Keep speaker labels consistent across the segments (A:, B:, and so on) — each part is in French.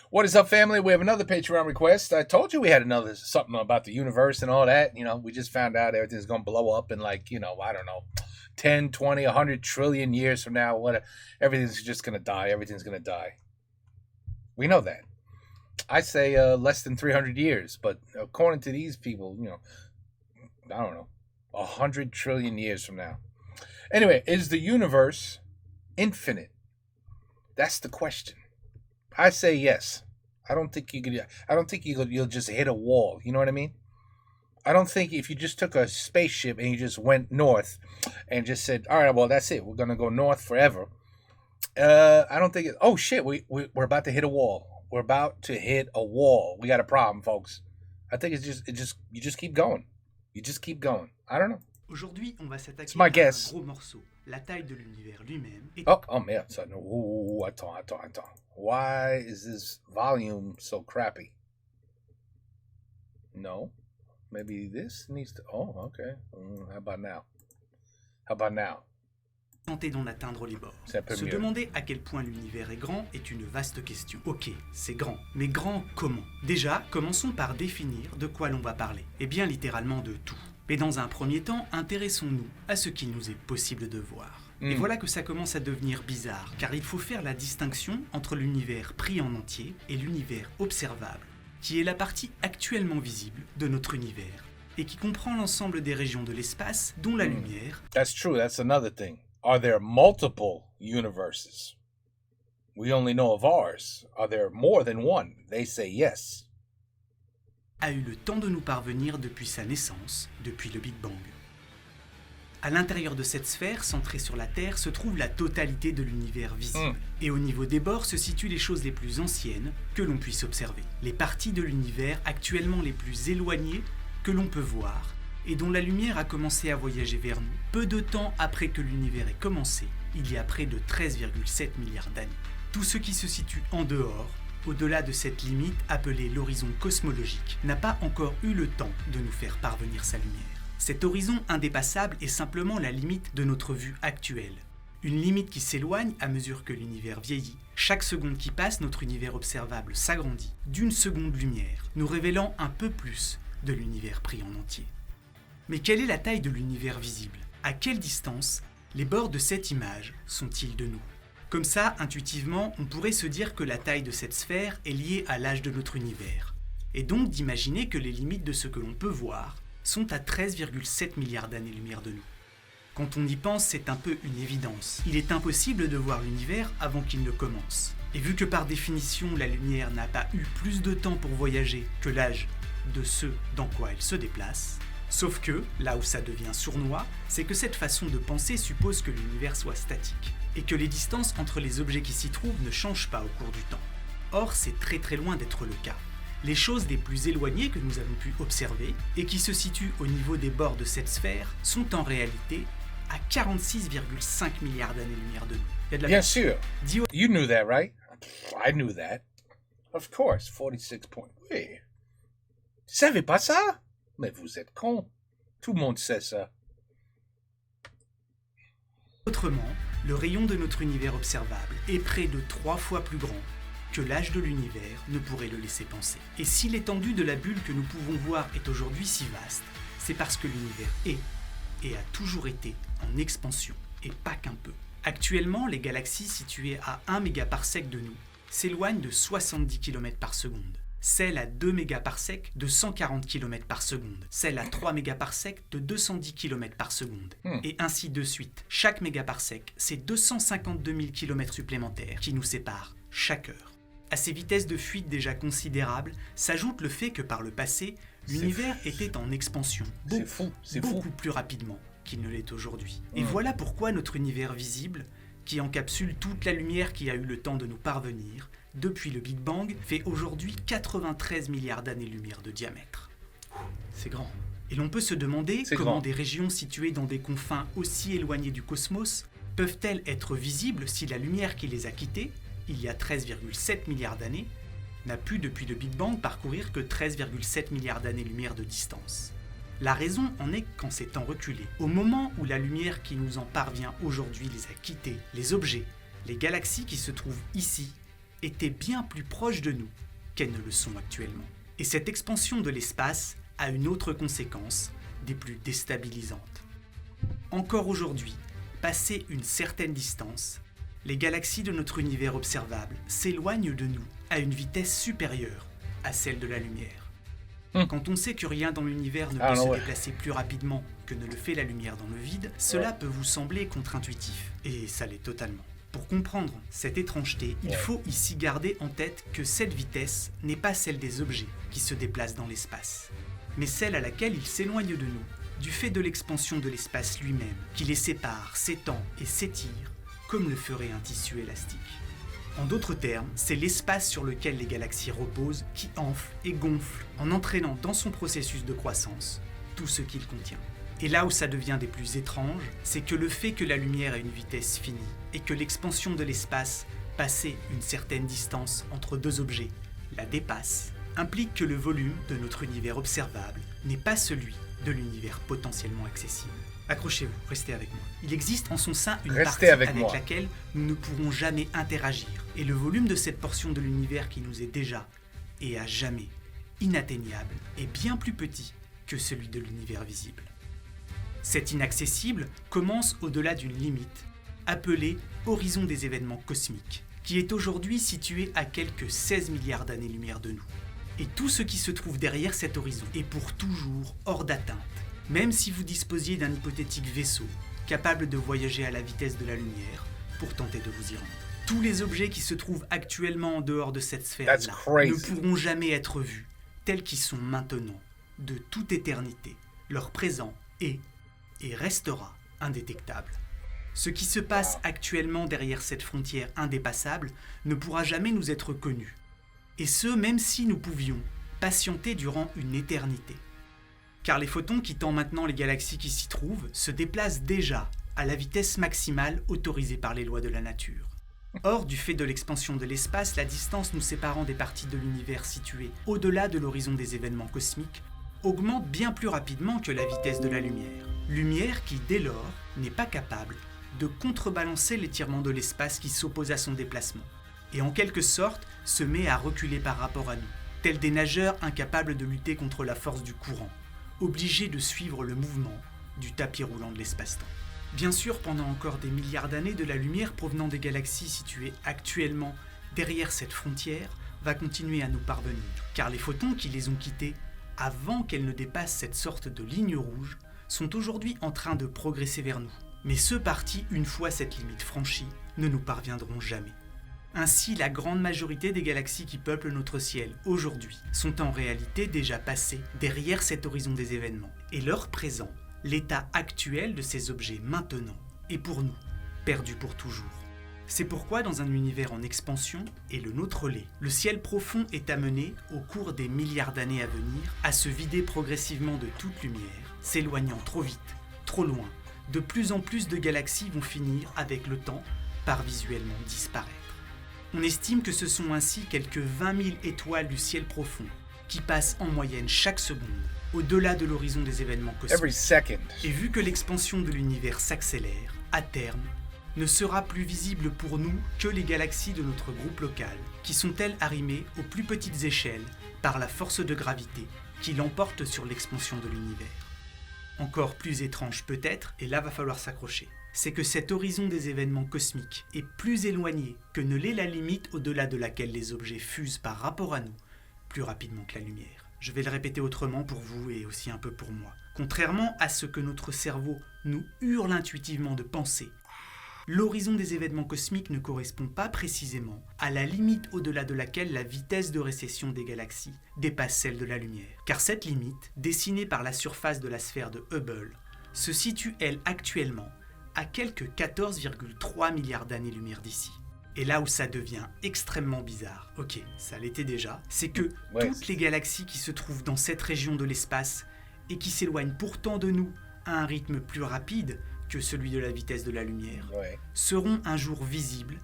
A: What is up, family? We have another Patreon request. I told you we had another something about the universe and all that. You know, we just found out everything's going to blow up in like, I don't know, 10, 20, 100 trillion years from now. Everything's just going to die. Everything's going to die. We know that. I say less than 300 years, but according to these people, I don't know, 100 trillion years from now. Anyway, is the universe infinite? That's the question. I say yes. I don't think you'll just hit a wall. You know what I mean? I don't think if you just took a spaceship and you just went north and just said, all right, well, that's it. We're going to go north forever. I don't think oh shit, we're about to hit a wall. We're about to hit a wall. We got a problem, folks. I think you just keep going. You just keep going. I don't know.
B: Aujourd'hui, on va s'attaquer
A: à
B: un gros morceau, la taille de l'univers lui-même.
A: Oh merde, ça. Attends. Why is this volume so crappy? No. Maybe this needs to... Oh, okay. How about now?
B: Tenter d'en atteindre les bords. Se demander à quel point l'univers est grand est une vaste question. Ok, c'est grand. Mais grand comment? Déjà, commençons par définir de quoi l'on va parler. Eh bien, littéralement de tout. Mais dans un premier temps, intéressons-nous à ce qu'il nous est possible de voir. Et voilà que ça commence à devenir bizarre, car il faut faire la distinction entre l'univers pris en entier et l'univers observable, qui est la partie actuellement visible de notre univers, et qui comprend l'ensemble des régions de l'espace, dont la lumière...
A: That's true, that's another thing. Are there multiple universes? We only know of ours. Are there more than one? They say yes.
B: A eu le temps de nous parvenir depuis sa naissance, depuis le Big Bang. À l'intérieur de cette sphère, centrée sur la Terre, se trouve la totalité de l'univers visible. Et au niveau des bords se situent les choses les plus anciennes que l'on puisse observer. Les parties de l'univers actuellement les plus éloignées que l'on peut voir, et dont la lumière a commencé à voyager vers nous, peu de temps après que l'univers ait commencé, il y a près de 13,7 milliards d'années. Tout ce qui se situe en dehors, au-delà de cette limite appelée l'horizon cosmologique, n'a pas encore eu le temps de nous faire parvenir sa lumière. Cet horizon indépassable est simplement la limite de notre vue actuelle. Une limite qui s'éloigne à mesure que l'univers vieillit. Chaque seconde qui passe, notre univers observable s'agrandit d'une seconde lumière, nous révélant un peu plus de l'univers pris en entier. Mais quelle est la taille de l'univers visible? À quelle distance les bords de cette image sont-ils de nous? Comme ça, intuitivement, on pourrait se dire que la taille de cette sphère est liée à l'âge de notre univers, et donc d'imaginer que les limites de ce que l'on peut voir sont à 13,7 milliards d'années-lumière de nous. Quand on y pense, c'est un peu une évidence. Il est impossible de voir l'univers avant qu'il ne commence. Et vu que par définition, la lumière n'a pas eu plus de temps pour voyager que l'âge de ce dans quoi elle se déplace, sauf que, là où ça devient sournois, c'est que cette façon de penser suppose que l'univers soit statique, et que les distances entre les objets qui s'y trouvent ne changent pas au cours du temps. Or, c'est très très loin d'être le cas. Les choses les plus éloignées que nous avons pu observer, et qui se situent au niveau des bords de cette sphère, sont en réalité à 46,5 milliards d'années-lumière de nous.
A: Bien sûr. You knew that, right? I knew that. Of course, 46 points. Oui. Tu savais pas ça? Mais vous êtes con. Tout le monde sait ça.
B: Autrement, le rayon de notre univers observable est près de 3 fois plus grand que l'âge de l'univers ne pourrait le laisser penser. Et si l'étendue de la bulle que nous pouvons voir est aujourd'hui si vaste, c'est parce que l'univers est, et a toujours été, en expansion, et pas qu'un peu. Actuellement, les galaxies situées à 1 mégaparsec de nous s'éloignent de 70 km par seconde. Celle à 2 mégaparsecs de 140 km par seconde, celle à 3 mégaparsecs de 210 km par seconde, et ainsi de suite. Chaque mégaparsec, c'est 252 000 km supplémentaires qui nous séparent chaque heure. À ces vitesses de fuite déjà considérables, s'ajoute le fait que par le passé, l'univers était en expansion beaucoup plus rapidement qu'il ne l'est aujourd'hui. Et voilà pourquoi notre univers visible, qui encapsule toute la lumière qui a eu le temps de nous parvenir, depuis le Big Bang, fait aujourd'hui 93 milliards d'années-lumière de diamètre. C'est grand. Et l'on peut se demander comment des régions situées dans des confins aussi éloignés du cosmos peuvent-elles être visibles si la lumière qui les a quittées, il y a 13,7 milliards d'années, n'a pu depuis le Big Bang parcourir que 13,7 milliards d'années-lumière de distance. La raison en est qu'en ces temps reculés, au moment où la lumière qui nous en parvient aujourd'hui les a quittés, les objets, les galaxies qui se trouvent ici, étaient bien plus proches de nous qu'elles ne le sont actuellement. Et cette expansion de l'espace a une autre conséquence, des plus déstabilisantes. Encore aujourd'hui, passé une certaine distance, les galaxies de notre univers observable s'éloignent de nous à une vitesse supérieure à celle de la lumière. Quand on sait que rien dans l'univers ne peut se déplacer plus rapidement que ne le fait la lumière dans le vide, cela peut vous sembler contre-intuitif, et ça l'est totalement. Pour comprendre cette étrangeté, il faut ici garder en tête que cette vitesse n'est pas celle des objets qui se déplacent dans l'espace, mais celle à laquelle ils s'éloignent de nous, du fait de l'expansion de l'espace lui-même, qui les sépare, s'étend et s'étire, comme le ferait un tissu élastique. En d'autres termes, c'est l'espace sur lequel les galaxies reposent qui enfle et gonfle en entraînant dans son processus de croissance tout ce qu'il contient. Et là où ça devient des plus étranges, c'est que le fait que la lumière ait une vitesse finie et que l'expansion de l'espace, passée une certaine distance entre deux objets, la dépasse, implique que le volume de notre univers observable n'est pas celui de l'univers potentiellement accessible. Accrochez-vous, restez avec moi. Il existe en son sein une partie avec laquelle nous ne pourrons jamais interagir. Et le volume de cette portion de l'univers qui nous est déjà, et à jamais, inatteignable, est bien plus petit que celui de l'univers visible. Cet inaccessible commence au-delà d'une limite, appelée horizon des événements cosmiques, qui est aujourd'hui situé à quelques 16 milliards d'années-lumière de nous. Et tout ce qui se trouve derrière cet horizon est pour toujours hors d'atteinte, même si vous disposiez d'un hypothétique vaisseau capable de voyager à la vitesse de la lumière pour tenter de vous y rendre. Tous les objets qui se trouvent actuellement en dehors de cette sphère-là ne pourront jamais être vus tels qu'ils sont maintenant, de toute éternité. Leur présent est et restera indétectable. Ce qui se passe actuellement derrière cette frontière indépassable ne pourra jamais nous être connu. Et ce, même si nous pouvions patienter durant une éternité. Car les photons quittant maintenant les galaxies qui s'y trouvent se déplacent déjà à la vitesse maximale autorisée par les lois de la nature. Or, du fait de l'expansion de l'espace, la distance nous séparant des parties de l'univers situées au-delà de l'horizon des événements cosmiques augmente bien plus rapidement que la vitesse de la lumière. Lumière qui, dès lors, n'est pas capable de contrebalancer l'étirement de l'espace qui s'oppose à son déplacement, et en quelque sorte se met à reculer par rapport à nous, tels des nageurs incapables de lutter contre la force du courant, obligés de suivre le mouvement du tapis roulant de l'espace-temps. Bien sûr, pendant encore des milliards d'années, de la lumière provenant des galaxies situées actuellement derrière cette frontière va continuer à nous parvenir, car les photons qui les ont quittées avant qu'elles ne dépassent cette sorte de ligne rouge sont aujourd'hui en train de progresser vers nous. Mais ceux partis, une fois cette limite franchie, ne nous parviendront jamais. Ainsi, la grande majorité des galaxies qui peuplent notre ciel aujourd'hui sont en réalité déjà passées derrière cet horizon des événements. Et leur présent, l'état actuel de ces objets maintenant, est pour nous perdu pour toujours. C'est pourquoi dans un univers en expansion, et le nôtre l'est, le ciel profond est amené, au cours des milliards d'années à venir, à se vider progressivement de toute lumière, s'éloignant trop vite, trop loin. De plus en plus de galaxies vont finir, avec le temps, par visuellement disparaître. On estime que ce sont ainsi quelques 20 000 étoiles du ciel profond qui passent en moyenne chaque seconde au-delà de l'horizon des événements cosmiques. Et vu que l'expansion de l'univers s'accélère, à terme, ne sera plus visible pour nous que les galaxies de notre groupe local, qui sont elles arrimées aux plus petites échelles par la force de gravité qui l'emporte sur l'expansion de l'univers. Encore plus étrange peut-être, et là va falloir s'accrocher, c'est que cet horizon des événements cosmiques est plus éloigné que ne l'est la limite au-delà de laquelle les objets fusent par rapport à nous, plus rapidement que la lumière. Je vais le répéter autrement pour vous et aussi un peu pour moi. Contrairement à ce que notre cerveau nous hurle intuitivement de penser, l'horizon des événements cosmiques ne correspond pas précisément à la limite au-delà de laquelle la vitesse de récession des galaxies dépasse celle de la lumière. Car cette limite, dessinée par la surface de la sphère de Hubble, se situe, elle, actuellement, à quelques 14,3 milliards d'années-lumière d'ici. Et là où ça devient extrêmement bizarre, ok, ça l'était déjà, c'est que toutes les galaxies qui se trouvent dans cette région de l'espace et qui s'éloignent pourtant de nous à un rythme plus rapide que celui de la vitesse de la lumière, seront un jour visibles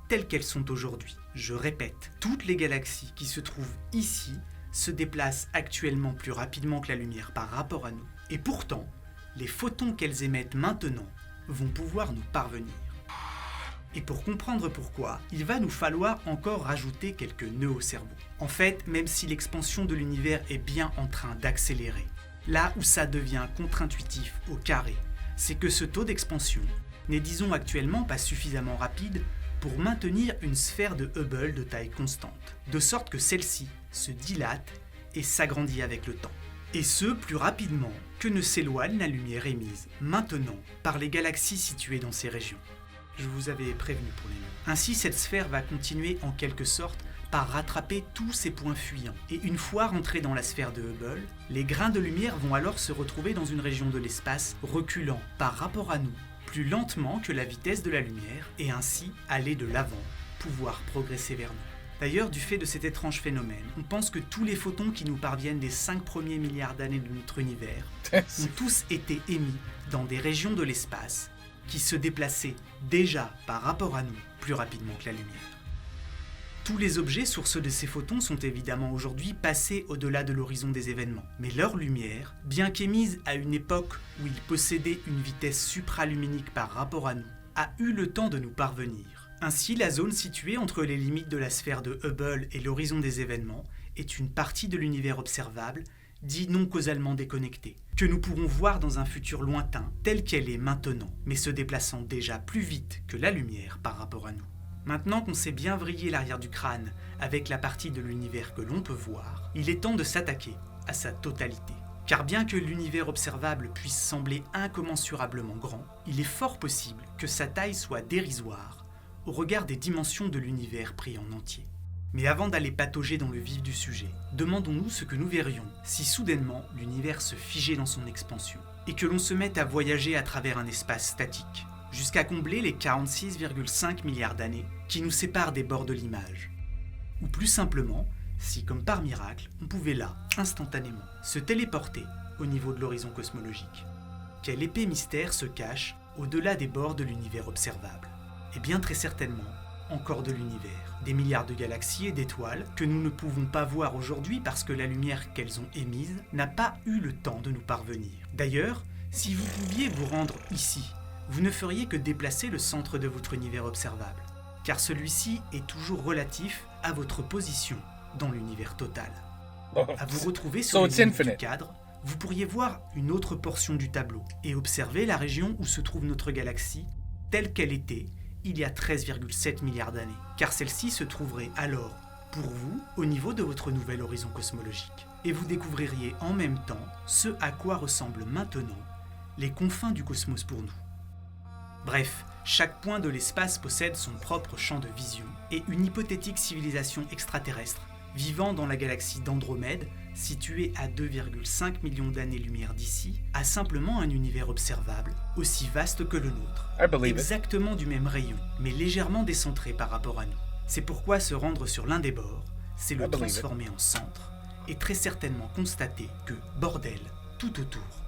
B: telles qu'elles sont aujourd'hui. Je répète, toutes les galaxies qui se trouvent ici se déplacent actuellement plus rapidement que la lumière par rapport à nous. Et pourtant, les photons qu'elles émettent maintenant vont pouvoir nous parvenir. Et pour comprendre pourquoi, il va nous falloir encore rajouter quelques nœuds au cerveau. En fait, même si l'expansion de l'univers est bien en train d'accélérer, là où ça devient contre-intuitif au carré, c'est que ce taux d'expansion n'est disons actuellement pas suffisamment rapide pour maintenir une sphère de Hubble de taille constante, de sorte que celle-ci se dilate et s'agrandit avec le temps. Et ce, plus rapidement que ne s'éloigne la lumière émise, maintenant, par les galaxies situées dans ces régions. Je vous avais prévenu pour les noms. Ainsi, cette sphère va continuer en quelque sorte par rattraper tous ces points fuyants. Et une fois rentrés dans la sphère de Hubble, les grains de lumière vont alors se retrouver dans une région de l'espace reculant par rapport à nous, plus lentement que la vitesse de la lumière, et ainsi aller de l'avant, pouvoir progresser vers nous. D'ailleurs, du fait de cet étrange phénomène, on pense que tous les photons qui nous parviennent des 5 premiers milliards d'années de notre univers ont tous été émis dans des régions de l'espace qui se déplaçaient déjà par rapport à nous plus rapidement que la lumière. Tous les objets sources de ces photons sont évidemment aujourd'hui passés au-delà de l'horizon des événements, mais leur lumière, bien qu'émise à une époque où ils possédaient une vitesse supraluminique par rapport à nous, a eu le temps de nous parvenir. Ainsi, la zone située entre les limites de la sphère de Hubble et l'horizon des événements est une partie de l'univers observable, dit non causalement déconnectée, que nous pourrons voir dans un futur lointain telle qu'elle est maintenant, mais se déplaçant déjà plus vite que la lumière par rapport à nous. Maintenant qu'on s'est bien vrillé l'arrière du crâne avec la partie de l'univers que l'on peut voir, il est temps de s'attaquer à sa totalité. Car bien que l'univers observable puisse sembler incommensurablement grand, il est fort possible que sa taille soit dérisoire au regard des dimensions de l'univers pris en entier. Mais avant d'aller patauger dans le vif du sujet, demandons-nous ce que nous verrions si soudainement l'univers se figeait dans son expansion et que l'on se mette à voyager à travers un espace statique, jusqu'à combler les 46,5 milliards d'années qui nous séparent des bords de l'image. Ou plus simplement, si comme par miracle, on pouvait là, instantanément, se téléporter au niveau de l'horizon cosmologique. Quel épais mystère se cache au-delà des bords de l'univers observable? Et bien très certainement, encore de l'univers, des milliards de galaxies et d'étoiles que nous ne pouvons pas voir aujourd'hui parce que la lumière qu'elles ont émise n'a pas eu le temps de nous parvenir. D'ailleurs, si vous pouviez vous rendre ici, vous ne feriez que déplacer le centre de votre univers observable, car celui-ci est toujours relatif à votre position dans l'univers total. À vous retrouver sur les limites du cadre, vous pourriez voir une autre portion du tableau et observer la région où se trouve notre galaxie telle qu'elle était il y a 13,7 milliards d'années, car celle-ci se trouverait alors, pour vous, au niveau de votre nouvel horizon cosmologique. Et vous découvririez en même temps ce à quoi ressemblent maintenant les confins du cosmos pour nous. Bref, chaque point de l'espace possède son propre champ de vision, et une hypothétique civilisation extraterrestre vivant dans la galaxie d'Andromède, située à 2,5 millions d'années-lumière d'ici, a simplement un univers observable, aussi vaste que le nôtre, exactement du même rayon, mais légèrement décentré par rapport à nous. C'est pourquoi se rendre sur l'un des bords, c'est le transformer en centre, et très certainement constater que, bordel, tout autour,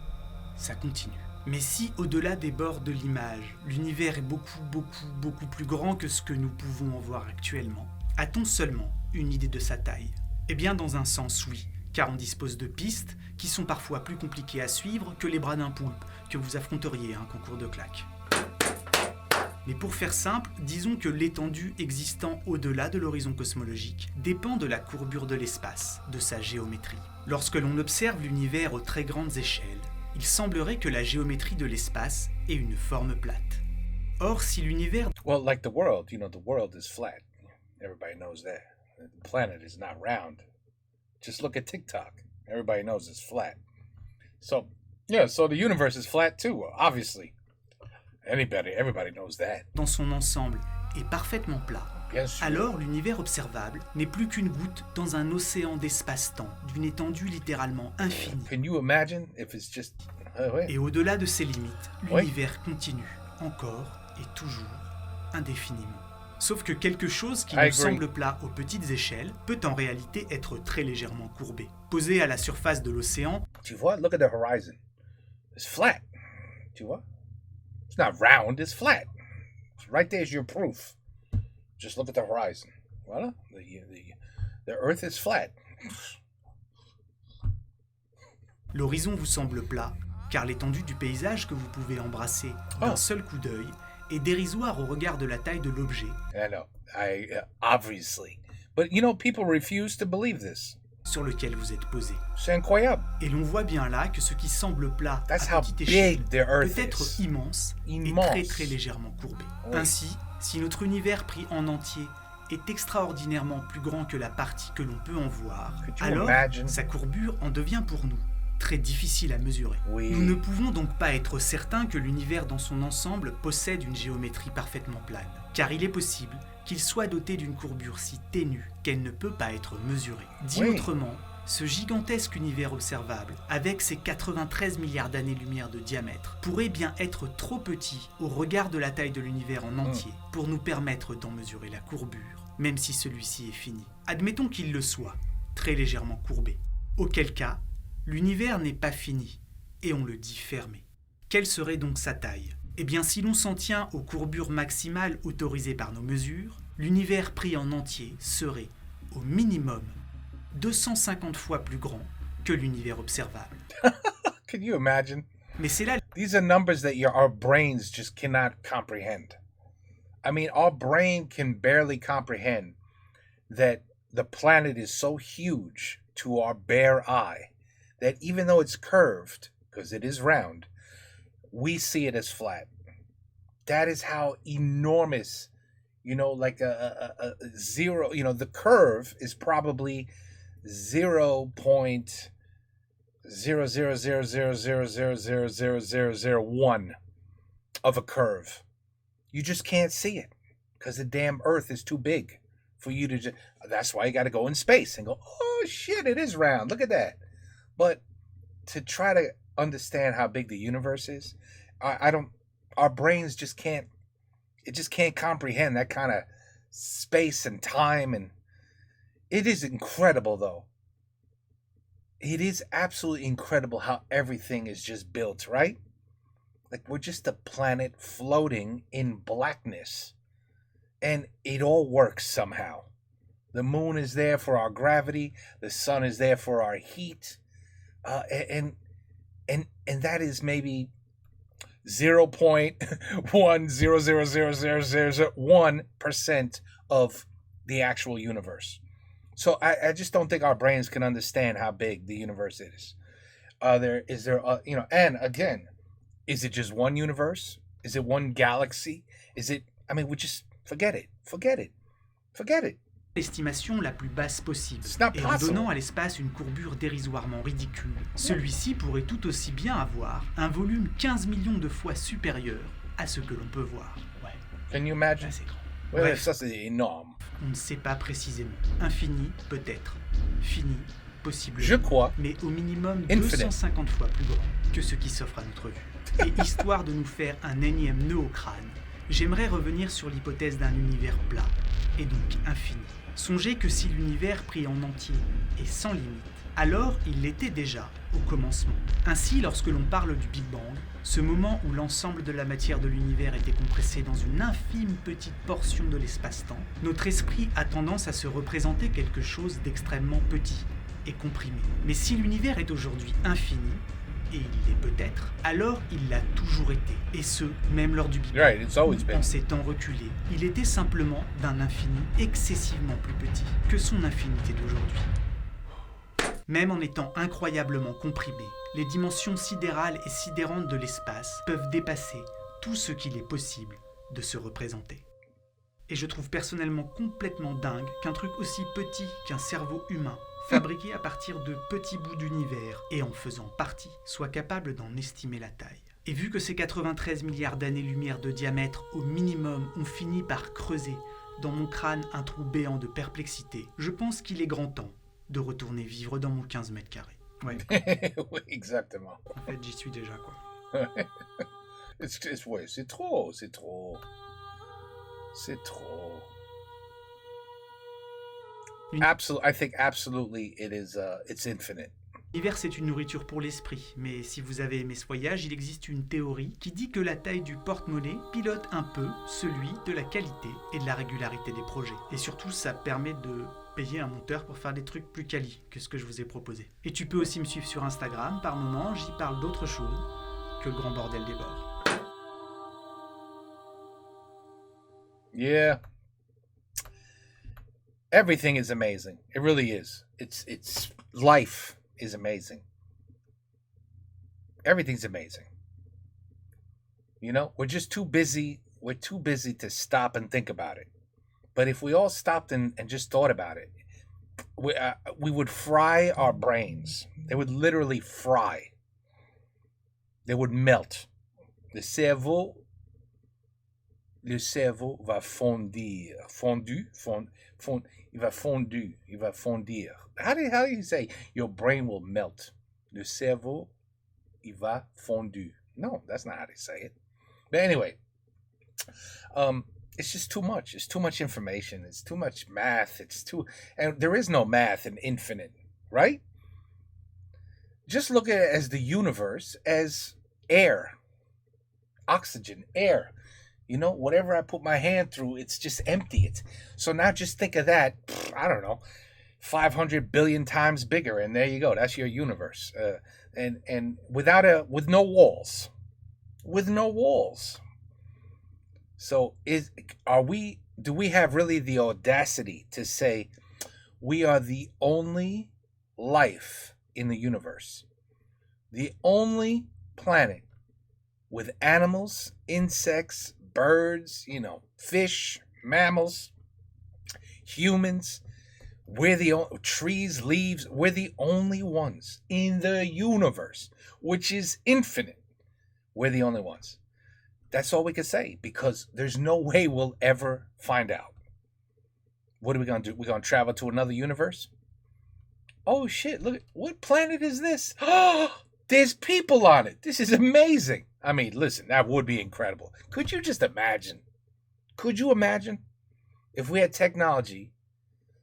B: ça continue. Mais si, au-delà des bords de l'image, l'univers est beaucoup plus grand que ce que nous pouvons en voir actuellement, a-t-on seulement une idée de sa taille? Eh bien, dans un sens, oui, car on dispose de pistes qui sont parfois plus compliquées à suivre que les bras d'un poulpe que vous affronteriez à un concours de claques. Mais pour faire simple, disons que l'étendue existant au-delà de l'horizon cosmologique dépend de la courbure de l'espace, de sa géométrie. Lorsque l'on observe l'univers aux très grandes échelles, il semblerait que la géométrie de l'espace ait une forme plate. Or, si l'univers...
A: Well, like the world, the world is flat. Everybody knows that. The planet is not round. Just look at TikTok. Everybody knows it's flat. So, yeah, so the universe is flat too, obviously. Everybody knows that.
B: Dans son ensemble est parfaitement plat.
A: Bien sûr.
B: Alors l'univers observable n'est plus qu'une goutte dans un océan d'espace-temps d'une étendue littéralement infinie.
A: Can you imagine if it's just...
B: Et au-delà de ses limites, l'univers continue, encore et toujours, indéfiniment. Sauf que quelque chose qui nous semble plat aux petites échelles peut en réalité être très légèrement courbé. Posé à la surface de l'océan...
A: Tu vois, look at the horizon. It's flat. Tu vois? It's not round, it's flat. Right there's your proof. Just look at the horizon. Voilà. The earth is flat.
B: L'horizon vous semble plat, car l'étendue du paysage que vous pouvez embrasser d'un seul coup d'œil est dérisoire au regard de la taille de l'objet.
A: I know. Obviously. But, people refuse to believe this.
B: Sur lequel vous êtes posé.
A: C'est incroyable.
B: Et l'on voit bien là que ce qui semble plat
A: That's
B: à
A: how
B: petite
A: big
B: échelle
A: the Earth
B: peut être
A: is.
B: immense et
A: Immense.
B: très très légèrement courbé.
A: Oui.
B: Ainsi, si notre univers pris en entier est extraordinairement plus grand que la partie que l'on peut en voir,
A: Could you
B: alors
A: imagine?
B: sa courbure en devient pour nous très difficile à mesurer.
A: Oui.
B: Nous ne pouvons donc pas être certains que l'univers dans son ensemble possède une géométrie parfaitement plane, car il est possible qu'il soit doté d'une courbure si ténue qu'elle ne peut pas être mesurée. Dit
A: Oui.
B: autrement, ce gigantesque univers observable, avec ses 93 milliards d'années-lumière de diamètre, pourrait bien être trop petit au regard de la taille de l'univers en entier pour nous permettre d'en mesurer la courbure, même si celui-ci est fini. Admettons qu'il le soit, très légèrement courbé. Auquel cas, l'univers n'est pas fini, et on le dit fermé. Quelle serait donc sa taille ? Eh bien, si l'on s'en tient aux courbures maximales autorisées par nos mesures, l'univers pris en entier serait, au minimum, 250 fois plus grand que l'univers observable.
A: Can you imagine?
B: Mais c'est là
A: These are numbers that our brains just cannot comprehend. I mean, our brain can barely comprehend that the planet is so huge to our bare eye that even though it's curved, because it is round, we see it as flat. That is how enormous, like a zero, the curve is probably 0.00000000001 of a curve. You just can't see it because the damn Earth is too big for you to just. That's why you got to go in space and go, oh shit, it is round. Look at that. But to try to understand how big the universe is, I don't. Our brains just can't. It just can't comprehend that kind of space and time, and it is incredible, though. It is absolutely incredible how everything is just built, right? Like we're just a planet floating in blackness, and it all works somehow. The moon is there for our gravity. The sun is there for our heat, and that is maybe 0.1000001% of the actual universe. So I just don't think our brains can understand how big the universe is. And again, is it just one universe? Is it one galaxy? We just forget it.
B: l'estimation la plus basse possible,
A: It's not
B: et en
A: possible.
B: donnant à l'espace une courbure dérisoirement ridicule. Celui-ci pourrait tout aussi bien avoir un volume 15 millions de fois supérieur à ce que l'on peut voir. Ouais,
A: Can you imagine?
B: là c'est grand.
A: Ouais,
B: Bref,
A: ça c'est énorme.
B: on ne sait pas précisément. Infini, peut-être. Fini, possiblement.
A: Je crois.
B: Mais au minimum
A: Infinite.
B: 250 fois plus grand que ce qui s'offre à notre vue. Et histoire de nous faire un énième nœud au crâne, j'aimerais revenir sur l'hypothèse d'un univers plat, et donc infini. Songez que si l'univers pris en entier est sans limite, alors il l'était déjà au commencement. Ainsi, lorsque l'on parle du Big Bang, ce moment où l'ensemble de la matière de l'univers était compressé dans une infime petite portion de l'espace-temps, notre esprit a tendance à se représenter quelque chose d'extrêmement petit et comprimé. Mais si l'univers est aujourd'hui infini, et il l'est peut-être, alors il l'a toujours été, et ce, même lors du Big Bang.
A: Right, it's always been.
B: En ces temps reculés, il était simplement d'un infini excessivement plus petit que son infinité d'aujourd'hui. Même en étant incroyablement comprimés, les dimensions sidérales et sidérantes de l'espace peuvent dépasser tout ce qu'il est possible de se représenter. Et je trouve personnellement complètement dingue qu'un truc aussi petit qu'un cerveau humain, fabriqué à partir de petits bouts d'univers et en faisant partie, soit capable d'en estimer la taille. Et vu que ces 93 milliards d'années-lumière de diamètre au minimum ont fini par creuser dans mon crâne un trou béant de perplexité, je pense qu'il est grand temps de retourner vivre dans mon 15 mètres carrés. Ouais,
A: Oui, exactement.
B: en fait j'y suis déjà quoi.
A: Ouais, c'est trop. C'est trop. I think absolutely it is. It's infinite.
B: L'univers, c'est une nourriture pour l'esprit, mais si vous avez aimé ce voyage, il existe une théorie qui dit que la taille du porte-monnaie pilote un peu celui de la qualité et de la régularité des projets. Et surtout, ça permet de payer un monteur pour faire des trucs plus quali que ce que je vous ai proposé. Et tu peux aussi me suivre sur Instagram, par moments, j'y parle d'autre chose que le grand bordel des bords.
A: Yeah. Everything is amazing. It really is. It's life is amazing. Everything's amazing. You know, we're just too busy. We're too busy to stop and think about it. But if we all stopped and just thought about it, we would fry our brains. They would literally fry. They would melt. Le cerveau, le cerveau va fondir. Fondu? Il va fondu. Il va fondir. How do you say your brain will melt? Le cerveau, il va fondu. No, that's not how they say it. But anyway, it's just too much. It's too much information. It's too much math. And there is no math in infinite, right? Just look at it as the universe as air, oxygen, air. You know, whatever I put my hand through, it's just empty. So now just think of that. I don't know, 500 billion times bigger, and there you go. That's your universe, and with no walls, with no walls. So do we have really the audacity to say we are the only life in the universe, the only planet with animals, insects, birds, fish, mammals, humans? We're the trees, leaves. We're the only ones in the universe, which is infinite. We're the only ones. That's all we can say, because there's no way we'll ever find out. What are we going to do? We're going to travel to another universe? Oh, shit. Look, what planet is this? Oh, there's people on it. This is amazing. I mean, listen, that would be incredible. Could you just imagine? Could you imagine if we had technology?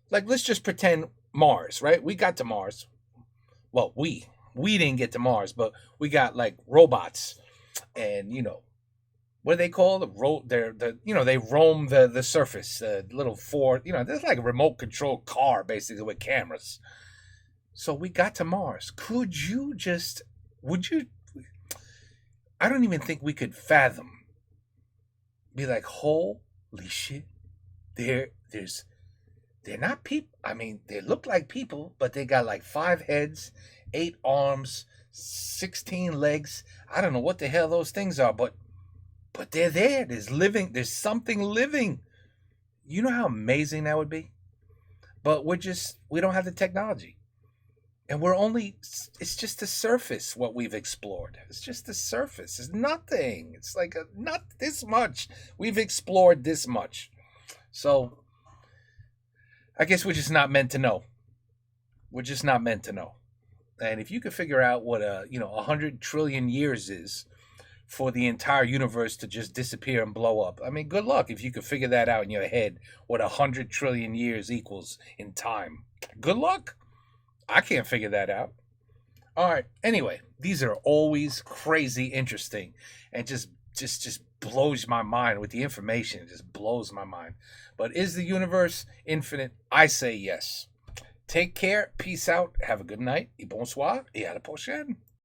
A: Like, let's just pretend Mars, right? We got to Mars. Well, we didn't get to Mars, but we got, like, robots and, what do they call they roam the surface, little Ford, there's like a remote control car basically with cameras. So we got to Mars. Would you? I don't even think we could fathom. Be like, holy shit, they're not people. I mean, they look like people, but they got like 5 heads, 8 arms, 16 legs. I don't know what the hell those things are, but they're there. There's something living. You know how amazing that would be? But we don't have the technology. And it's just the surface what we've explored. It's just the surface. It's nothing. It's like not this much. We've explored this much. So I guess we're just not meant to know. We're just not meant to know. And if you could figure out what 100 trillion years is for the entire universe to just disappear and blow up, I mean, good luck if you could figure that out in your head, what 100 trillion years equals in time. Good luck. I can't figure that out. All right. Anyway, these are always crazy interesting and just blows my mind with the information. It just blows my mind. But is the universe infinite? I say yes. Take care. Peace out. Have a good night. Et bonsoir. Et à la prochaine.